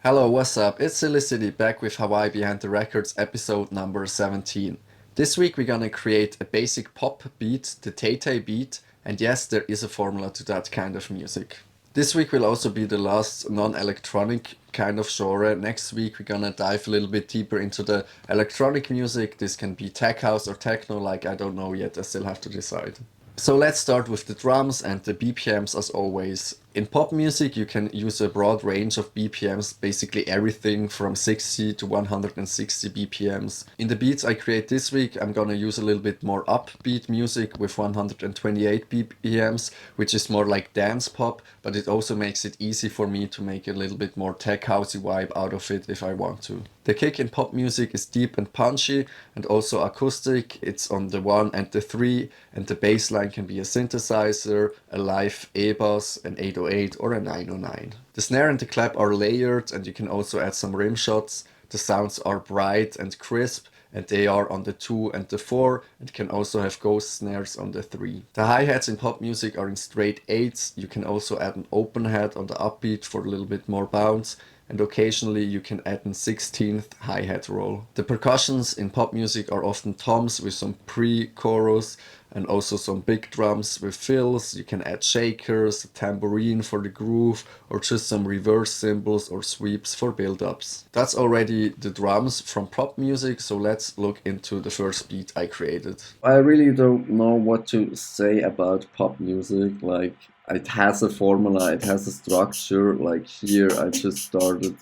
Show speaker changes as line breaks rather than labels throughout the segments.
Hello, what's up? It's Felicity back with Hawaii Behind The Recordz episode number 17. This week we're gonna create a basic pop beat, the Taytay beat, and yes, there is a formula to that kind of music. This week will also be the last non-electronic kind of genre. Next week we're gonna dive a little bit deeper into the electronic music. This can be tech house or techno, like I don't know yet, I still have to decide. So let's start with the drums and the BPMs as always. In pop music you can use a broad range of BPMs, basically everything from 60 to 160 BPMs. In the beats I create this week I'm gonna use a little bit more upbeat music with 128 BPMs, which is more like dance pop, but it also makes it easy for me to make a little bit more tech housey vibe out of it if I want to. The kick in pop music is deep and punchy and also acoustic. It's on the 1 and the 3, and the bass line can be a synthesizer, a live E-bass, an 808 or a 909. The snare and the clap are layered and you can also add some rim shots. The sounds are bright and crisp and they are on the 2 and the 4 and can also have ghost snares on the 3. The hi-hats in pop music are in straight 8s. You can also add an open hat on the upbeat for a little bit more bounce, and occasionally you can add an 16th hi-hat roll. The percussions in pop music are often toms with some pre-chorus and also some big drums with fills. You can add shakers, a tambourine for the groove, or just some reverse cymbals or sweeps for build-ups. That's already the drums from pop music, so let's look into the first beat I created. I really don't know what to say about pop music. Like, it has a formula, it has a structure. Like here I just started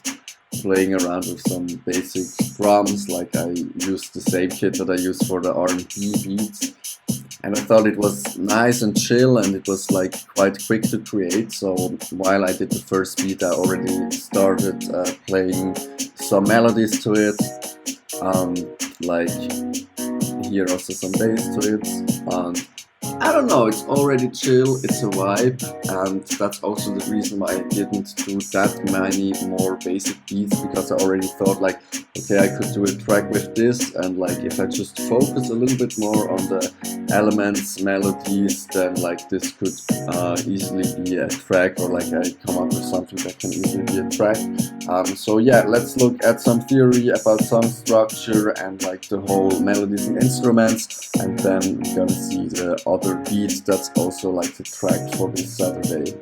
playing around with some basic drums, like I used the same kit that I use for the R&B beats, and I thought it was nice and chill and it was like quite quick to create. So while I did the first beat I already started playing some melodies to it, like here also some bass to it, and I don't know, it's already chill, it's a vibe, and that's also the reason why I didn't do that many more basic beats, because I already thought like, okay, I could do a track with this, and like if I just focus a little bit more on the elements, melodies, then like this could easily be a track, or like I come up with something that can easily be a track. So yeah, let's look at some theory about some structure and like the whole melodies and instruments, and then we're gonna see the other beat that's also like the track for this Saturday.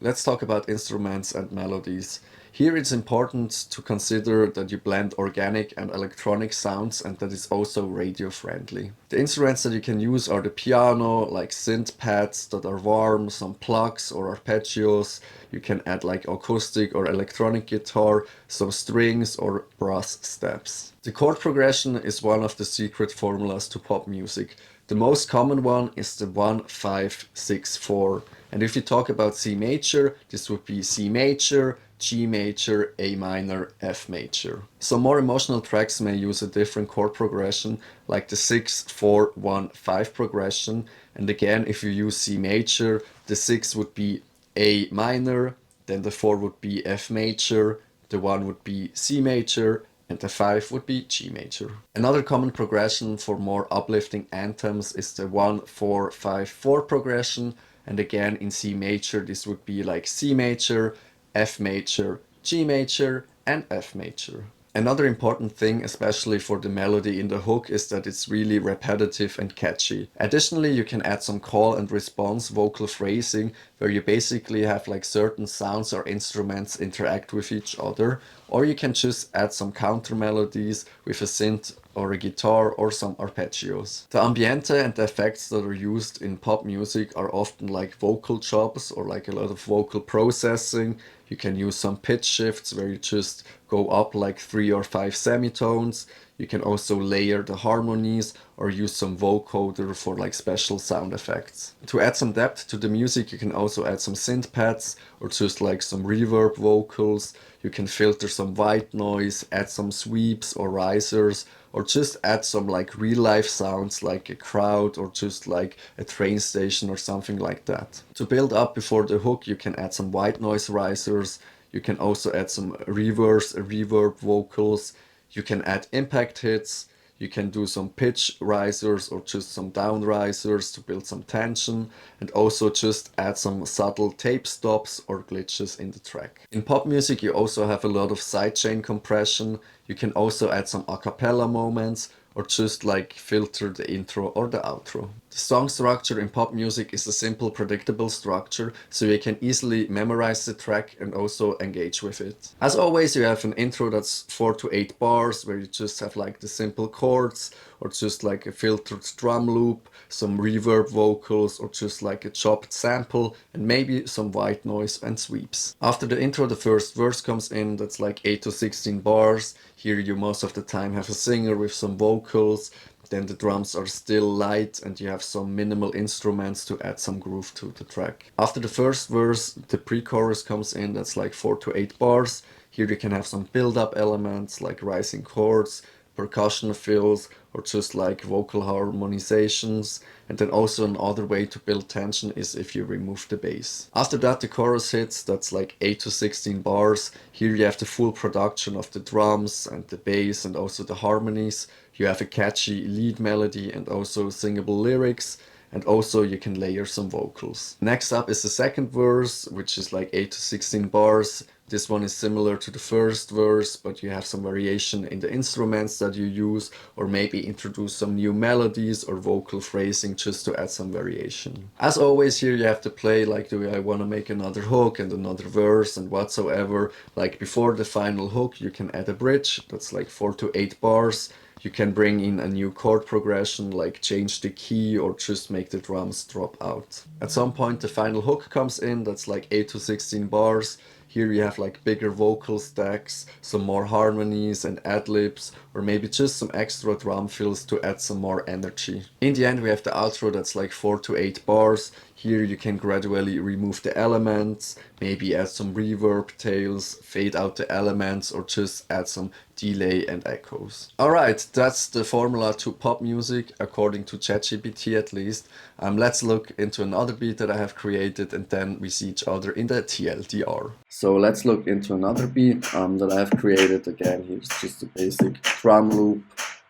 Let's talk about instruments and melodies. Here it's important to consider that you blend organic and electronic sounds and that it's also radio friendly. The instruments that you can use are the piano, like synth pads that are warm, some plugs or arpeggios. You can add like acoustic or electronic guitar, some strings or brass steps. The chord progression is one of the secret formulas to pop music. The most common one is the 1-5-6-4. And if you talk about C major, this would be C major, G major, A minor, F major. Some more emotional tracks may use a different chord progression, like the 6-4-1-5 progression. And again, if you use C major, the 6 would be A minor, then the 4 would be F major, the 1 would be C major, and the 5 would be G major. Another common progression for more uplifting anthems is the 1-4-5-4 progression, and again in C major this would be like C major, F major, G major, and F major. Another important thing, especially for the melody in the hook, is that it's really repetitive and catchy. Additionally, you can add some call and response vocal phrasing, where you basically have like certain sounds or instruments interact with each other, or you can just add some counter melodies with a synth or a guitar or some arpeggios. The ambiente and the effects that are used in pop music are often like vocal chops or like a lot of vocal processing. You can use some pitch shifts where you just go up like 3 or 5 semitones. You can also layer the harmonies or use some vocoder for like special sound effects. To add some depth to the music, you can also add some synth pads or just like some reverb vocals. You can filter some white noise, add some sweeps or risers, or just add some like real life sounds like a crowd or just like a train station or something like that. To build up before the hook, you can add some white noise risers. You can also add some reverse reverb vocals. You can add impact hits. You can do some pitch risers or just some down risers to build some tension, and also just add some subtle tape stops or glitches in the track. In pop music you also have a lot of sidechain compression. You can also add some a cappella moments or just like filter the intro or the outro. The song structure in pop music is a simple, predictable structure, so you can easily memorize the track and also engage with it. As always, you have an intro that's 4 to 8 bars, where you just have like the simple chords, or just like a filtered drum loop, some reverb vocals, or just like a chopped sample, and maybe some white noise and sweeps. After the intro, the first verse comes in, that's like 8 to 16 bars. Here you most of the time have a singer with some vocals, then the drums are still light and you have some minimal instruments to add some groove to the track. After the first verse, the pre-chorus comes in, that's like 4 to 8 bars. Here you can have some build-up elements like rising chords, percussion fills, or just like vocal harmonizations. And then also another way to build tension is if you remove the bass. After that the chorus hits, that's like 8 to 16 bars. Here you have the full production of the drums and the bass and also the harmonies. You have a catchy lead melody and also singable lyrics. And also you can layer some vocals. Next up is the second verse, which is like 8 to 16 bars. This one is similar to the first verse, but you have some variation in the instruments that you use, or maybe introduce some new melodies or vocal phrasing just to add some variation. As always, here you have to play like, do I want to make another hook and another verse and whatsoever. Like before the final hook you can add a bridge, that's like 4 to 8 bars. You can bring in a new chord progression, like change the key or just make the drums drop out. At some point the final hook comes in, that's like 8 to 16 bars. Here you have like bigger vocal stacks, some more harmonies and ad-libs, or maybe just some extra drum fills to add some more energy. In the end we have the outro that's like 4 to 8 bars. Here you can gradually remove the elements, maybe add some reverb tails, fade out the elements, or just add some delay and echoes. Alright, that's the formula to pop music, according to ChatGPT at least. Let's look into another beat that I have created and then we see each other in the TLDR. So let's look into another beat that I have created. Again, here's just a basic drum loop.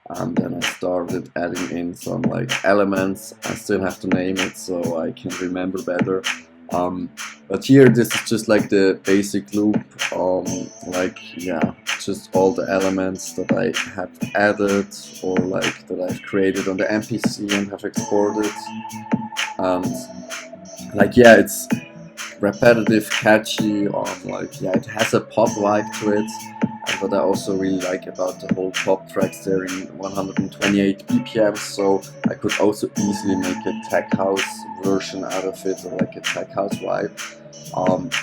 And then I started adding in some like elements. I still have to name it so I can remember better. But here this is just like the basic loop, like yeah, just all the elements that I have added or like that I've created on the MPC and have exported. And like yeah, it's repetitive, catchy, like yeah, it has a pop vibe to it. And what I also really like about the whole pop tracks, they're in 128 BPM, so I could also easily make a tech house version out of it, or like a tech house vibe.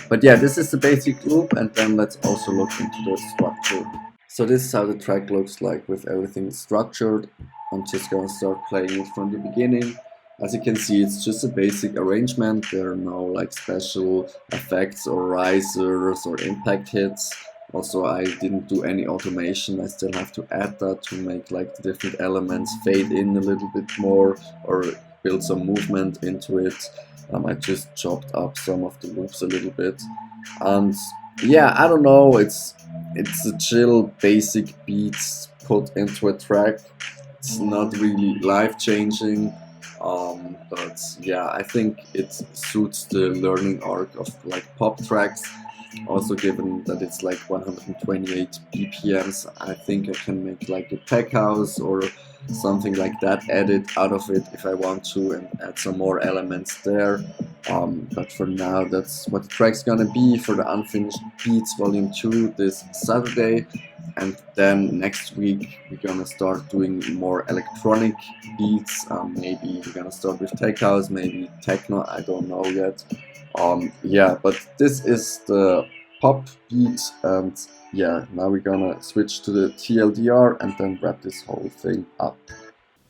But yeah, this is the basic loop, and then let's also look into the structure. So this is how the track looks like with everything structured. I'm just gonna start playing it from the beginning. As you can see, it's just a basic arrangement. There are no like special effects or risers or impact hits. Also, I didn't do any automation. I still have to add that to make like the different elements fade in a little bit more or build some movement into it. I just chopped up some of the loops a little bit. And yeah, I don't know, it's a chill basic beats put into a track. It's not really life-changing. But yeah, I think it suits the learning arc of like pop tracks. Also, given that it's like 128 BPMs, I think I can make like a tech house or something like that, edit out of it if I want to and add some more elements there. But for now, that's what the track's gonna be for the Unfinished Beats Volume 2 this Saturday. And then next week we're gonna start doing more electronic beats. Maybe we're gonna start with tech house, maybe techno, I don't know yet. Yeah, but this is the pop beat, and yeah, now we're gonna switch to the TLDR and then wrap this whole thing up.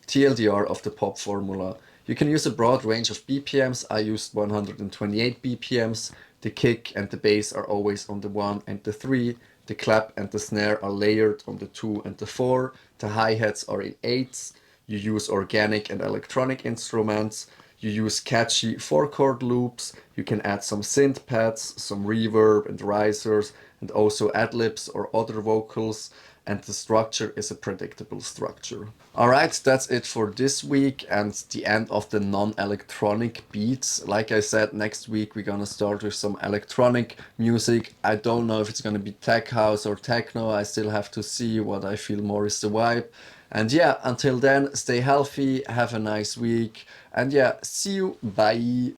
TLDR of the pop formula. You can use a broad range of BPMs. I used 128 BPMs. The kick and the bass are always on the 1 and the 3. The clap and the snare are layered on the 2 and the 4. The hi-hats are in 8s. You use organic and electronic instruments. You use catchy 4-chord loops. You can add some synth pads, some reverb and risers, and also ad-libs or other vocals, and the structure is a predictable structure. Alright, that's it for this week and the end of the non-electronic beats. Like I said, next week we're gonna start with some electronic music. I don't know if it's gonna be tech house or techno. I still have to see what I feel more is the vibe. And yeah, until then, stay healthy, have a nice week, and yeah, see you, bye!